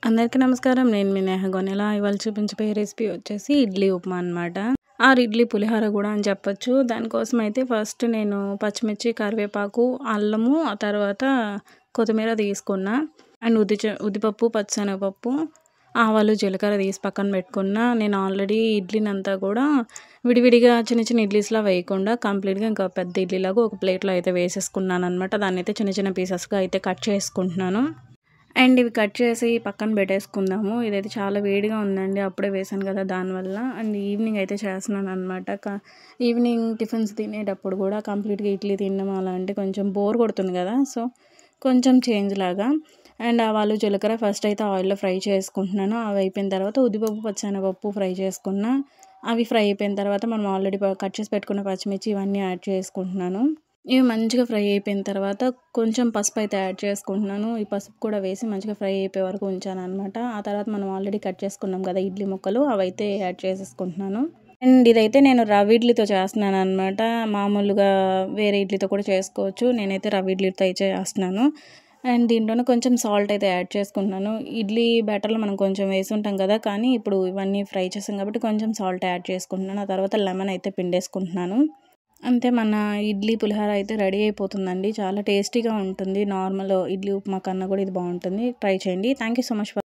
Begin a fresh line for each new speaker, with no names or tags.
అందరికీ నమస్కారం. నేను మీ నేహ గొనెల. ఇవాళ చూపించబోయే రెసిపీ వచ్చేసి ఇడ్లీ ఉప్మా అనమాట. ఆర్ ఇడ్లీ పులిహోర గూడా అని చెప్పొచ్చు. దానికోసం అయితే ఫస్ట్ నేను పచ్చిమిర్చి, కరివేపాకు, అల్లము, ఆ తర్వాత కొత్తిమీర తీసుకున్నా. అండ్ ఉద్దిపప్పు, పచ్చిశనగపప్పు, ఆవాలు, జీలకర్ర తీసి పక్కన పెట్టుకున్నా. నేను ఆల్రెడీ ఇడ్లీనంతా కూడా విడివిడిగా చిన్న చిన్న ఇడ్లీస్‌లా వేయకుండా కంప్లీట్‌గా ఇంకా పెద్ద ఇడ్లీలాగా ఒక ప్లేట్‌లో అయితే వేసేసుకున్నాననమాట. దాన్నయితే చిన్న చిన్న పీసెస్‌గా అయితే కట్ చేసుకుంటున్నాను. అండ్ ఇవి కట్ చేసి పక్కన పెట్టేసుకుందాము. ఇదైతే చాలా వేడిగా ఉందండి. అప్పుడే వేశాను కదా దానివల్ల. అండ్ ఈవినింగ్ అయితే చేస్తున్నాననమాట. ఈవినింగ్ టిఫిన్స్ తినేటప్పుడు కూడా కంప్లీట్‌గా ఇడ్లీ తినడం అలా అంటే కొంచెం బోర్ కొడుతుంది కదా! సో, కొంచెం చేంజ్ లాగా. అండ్ ఆవాలు, జీలకర్ర ఫస్ట్ అయితే ఆయిల్‌లో ఫ్రై చేసుకుంటున్నాను. అవి అయిపోయిన తర్వాత ఉద్దిపప్పు, పచ్చెనగపప్పు ఫ్రై చేసుకున్నా. అవి ఫ్రై అయిపోయిన తర్వాత మనం ఆల్రెడీ కట్ చేసి పెట్టుకున్న పచ్చిమిర్చి ఇవన్నీ యాడ్ చేసుకుంటున్నాను. ఇవి మంచిగా ఫ్రై అయిపోయిన తర్వాత కొంచెం పసుపు అయితే యాడ్ చేసుకుంటున్నాను. ఈ పసుపు కూడా వేసి మంచిగా ఫ్రై అయిపోయే వరకు ఉంచాననమాట. ఆ తర్వాత మనం ఆల్రెడీ కట్ చేసుకున్నాం కదా ఇడ్లీ ముక్కలు, అవైతే యాడ్ చేసేసుకుంటున్నాను. అండ్ ఇదైతే నేను రవ్వ ఇడ్లీతో చేస్తున్నాననమాట. మామూలుగా వేరే ఇడ్లీతో కూడా చేసుకోవచ్చు. నేనైతే రవ్వ ఇడ్లీతో అయితే చేస్తున్నాను. అండ్ దీంట్లోనే కొంచెం సాల్ట్ అయితే యాడ్ చేసుకుంటున్నాను. ఇడ్లీ బ్యాటర్‌లో మనం కొంచెం వేసుంటాం కదా! కానీ ఇప్పుడు ఇవన్నీ ఫ్రై చేసాం కాబట్టి కొంచెం సాల్ట్ యాడ్ చేసుకుంటున్నాను. ఆ తర్వాత లెమన్ అయితే పిండేసుకుంటున్నాను. అంతే మన ఇడ్లీ పులిహోర అయితే రెడీ అయిపోతుందండి. చాలా టేస్టీగా ఉంటుంది. నార్మల్ ఇడ్లీ ఉప్మా కన్నా కూడా ఇది బావుంటుంది. ట్రై చేయండి. Thank you so much for